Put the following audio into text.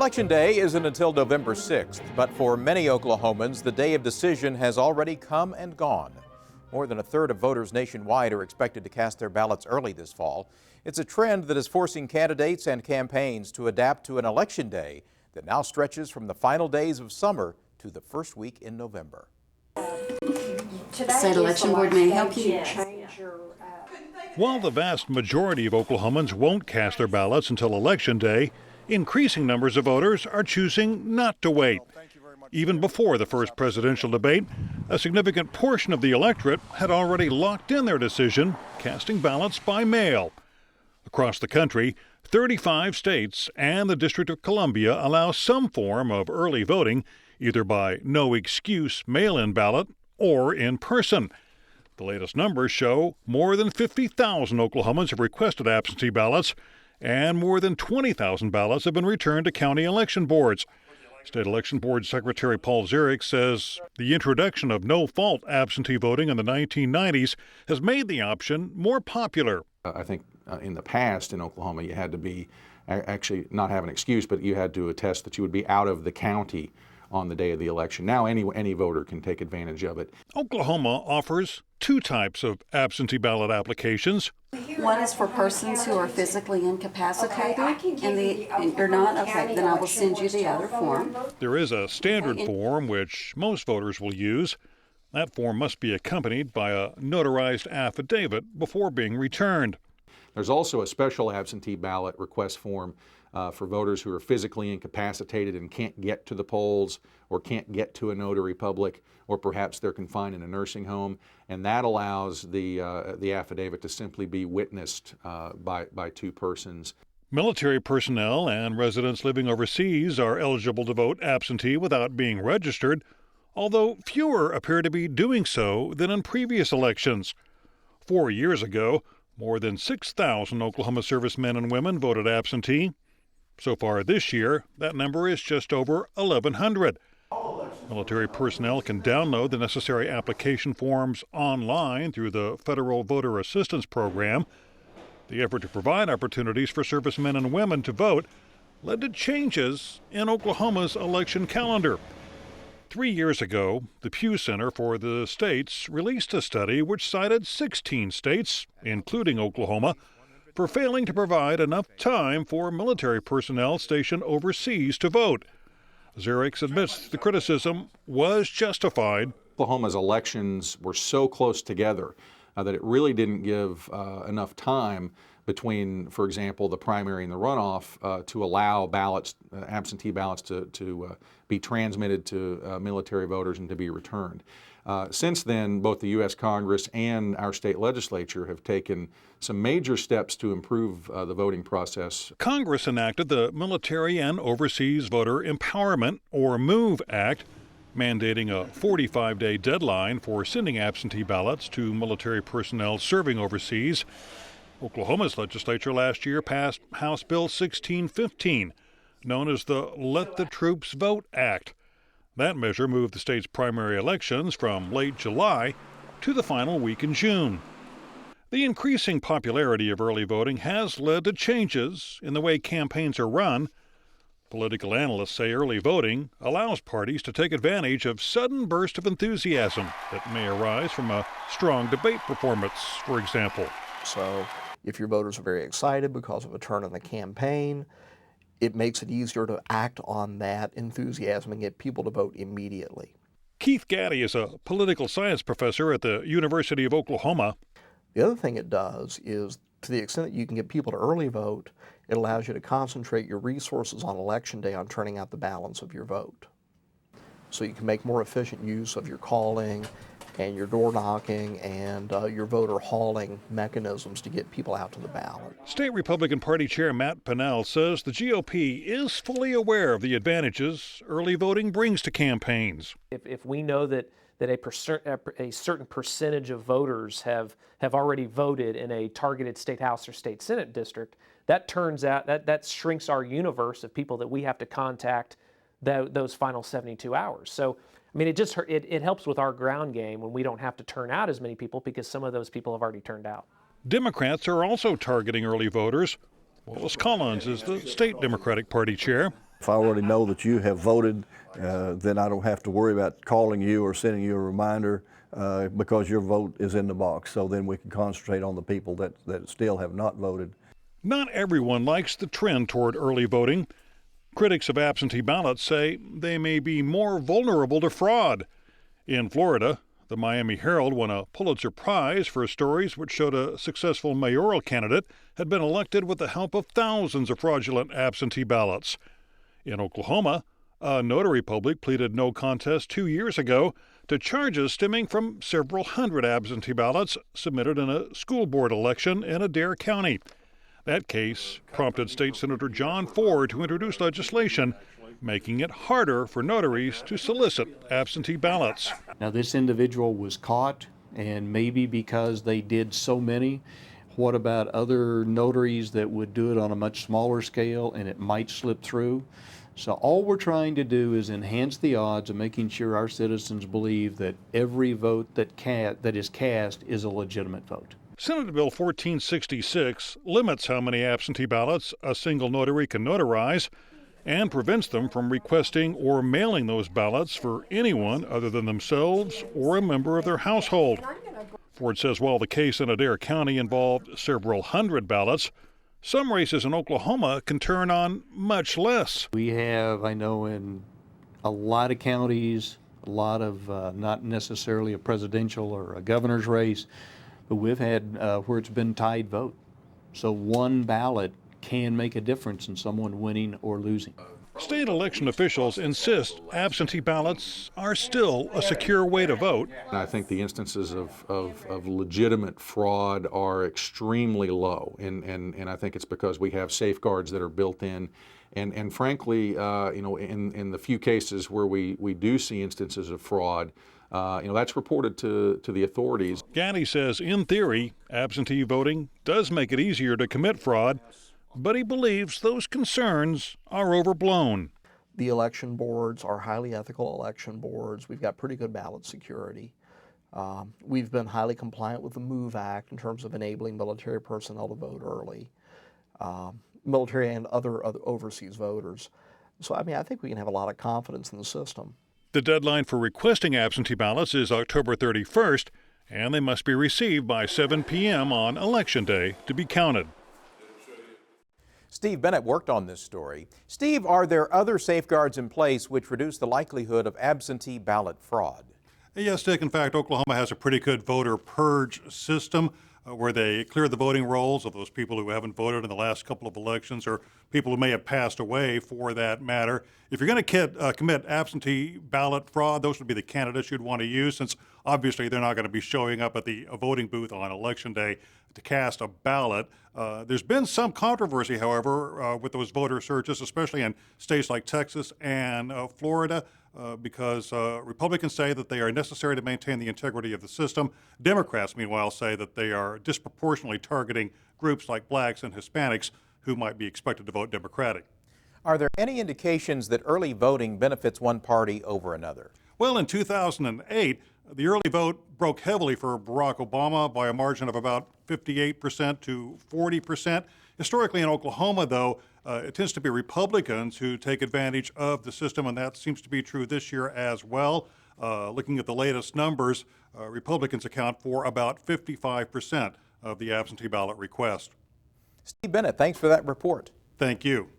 Election Day isn't until November 6th, but for many Oklahomans, the day of decision has already come and gone. More than a third of voters nationwide are expected to cast their ballots early this fall. It's a trend that is forcing candidates and campaigns to adapt to an election day that now stretches from the final days of summer to the first week in November. State Election Board may help you. While the vast majority of Oklahomans won't cast their ballots until Election Day, increasing numbers of voters are choosing not to wait. Even before the first presidential debate, a significant portion of the electorate had already locked in their decision, casting ballots by mail. Across the country, 35 states and the District of Columbia allow some form of early voting, either by no-excuse mail-in ballot or in person. The latest numbers show more than 50,000 Oklahomans have requested absentee ballots, and more than 20,000 ballots have been returned to county election boards. State Election Board Secretary Paul Zierick says the introduction of no-fault absentee voting in the 1990s has made the option more popular. I think in the past in Oklahoma you had to be, actually not have an excuse, but you had to attest that you would be out of the county on the day of the election. Now any voter can take advantage of it. Oklahoma offers two types of absentee ballot applications. One is for persons who are physically incapacitated, and you're not? Okay, then I will send you the other form. There is a standard form which most voters will use. That form must be accompanied by a notarized affidavit before being returned. There's also a special absentee ballot request form for voters who are physically incapacitated and can't get to the polls or can't get to a notary public, or perhaps they're confined in a nursing home, and that allows the affidavit to simply be witnessed by two persons. Military personnel and residents living overseas are eligible to vote absentee without being registered, although fewer appear to be doing so than in previous elections. 4 years ago, more than 6,000 Oklahoma servicemen and women voted absentee. So far this year, that number is just over 1,100. Military personnel can download the necessary application forms online through the Federal Voter Assistance Program. The effort to provide opportunities for servicemen and women to vote led to changes in Oklahoma's election calendar. 3 years ago, the Pew Center for the States released a study which cited 16 states, including Oklahoma, for failing to provide enough time for military personnel stationed overseas to vote. Zierick admits the criticism was justified. Oklahoma's elections were so close together that it really didn't give enough time between, for example, the primary and the runoff to allow ballots, absentee ballots to be transmitted to military voters and to be returned. Since then, both the U.S. Congress and our state legislature have taken some major steps to improve the voting process. Congress enacted the Military and Overseas Voter Empowerment, or MOVE Act, mandating a 45-day deadline for sending absentee ballots to military personnel serving overseas. Oklahoma's legislature last year passed House Bill 1615, known as the Let the Troops Vote Act. That measure moved the state's primary elections from late July to the final week in June. The increasing popularity of early voting has led to changes in the way campaigns are run. Political analysts say early voting allows parties to take advantage of sudden bursts of enthusiasm that may arise from a strong debate performance, for example. So if your voters are very excited because of a turn in the campaign, it makes it easier to act on that enthusiasm and get people to vote immediately. Keith Gaddy is a political science professor at the University of Oklahoma. The other thing it does is, to the extent that you can get people to early vote, it allows you to concentrate your resources on Election Day on turning out the balance of your vote. So you can make more efficient use of your calling and your door knocking and your voter hauling mechanisms to get people out to the ballot. State Republican Party Chair Matt Pinnell says the GOP is fully aware of the advantages early voting brings to campaigns. If we know that a certain percentage of voters have already voted in a targeted state house or state senate district, that turns out that shrinks our universe of people that we have to contact those final 72 hours. So, I mean, it helps with our ground game when we don't have to turn out as many people because some of those people have already turned out. Democrats are also targeting early voters. Wallace Collins is the state Democratic Party chair. If I already know that you have voted, then I don't have to worry about calling you or sending you a reminder because your vote is in the box. So then we can concentrate on the people that still have not voted. Not everyone likes the trend toward early voting. Critics of absentee ballots say they may be more vulnerable to fraud. In Florida, the Miami Herald won a Pulitzer Prize for stories which showed a successful mayoral candidate had been elected with the help of thousands of fraudulent absentee ballots. In Oklahoma, a notary public pleaded no contest 2 years ago to charges stemming from several hundred absentee ballots submitted in a school board election in Adair County. That case prompted State Senator John Ford to introduce legislation making it harder for notaries to solicit absentee ballots. Now, this individual was caught, and maybe because they did so many, what about other notaries that would do it on a much smaller scale and it might slip through? So all we're trying to do is enhance the odds of making sure our citizens believe that every vote that is cast is a legitimate vote. Senate Bill 1466 limits how many absentee ballots a single notary can notarize and prevents them from requesting or mailing those ballots for anyone other than themselves or a member of their household. Ford says while the case in Adair County involved several hundred ballots, some races in Oklahoma can turn on much less. We have, I know, in a lot of counties, a lot of not necessarily a presidential or a governor's race, but we've had where it's been tied vote. So one ballot can make a difference in someone winning or losing. State election officials insist absentee ballots are still a secure way to vote. I think the instances of legitimate fraud are extremely low, and I think it's because we have safeguards that are built in. And frankly, in the few cases where we do see instances of fraud, that's reported to the authorities. Gaddy says, in theory, absentee voting does make it easier to commit fraud, but he believes those concerns are overblown. The election boards are highly ethical election boards. We've got pretty good ballot security. We've been highly compliant with the MOVE Act in terms of enabling military personnel to vote early, military and other overseas voters. So, I think we can have a lot of confidence in the system. The deadline for requesting absentee ballots is October 31st, and they must be received by 7 p.m. on Election Day to be counted. Steve Bennett worked on this story. Steve, are there other safeguards in place which reduce the likelihood of absentee ballot fraud? Yes, Dick. In fact, Oklahoma has a pretty good voter purge system where they clear the voting rolls of those people who haven't voted in the last couple of elections or people who may have passed away for that matter. If you're going to commit absentee ballot fraud, those would be the candidates you'd want to use, since obviously they're not going to be showing up at the voting booth on Election Day to cast a ballot. There's been some controversy, however, with those voter searches, especially in states like Texas and Florida, because Republicans say that they are necessary to maintain the integrity of the system. Democrats, meanwhile, say that they are disproportionately targeting groups like blacks and Hispanics who might be expected to vote Democratic. Are there any indications that early voting benefits one party over another? Well, in 2008, the early vote broke heavily for Barack Obama by a margin of about 58% to 40%. Historically in Oklahoma, though, it tends to be Republicans who take advantage of the system, and that seems to be true this year as well. Looking at the latest numbers, Republicans account for about 55% of the absentee ballot request. Steve Bennett, thanks for that report. Thank you.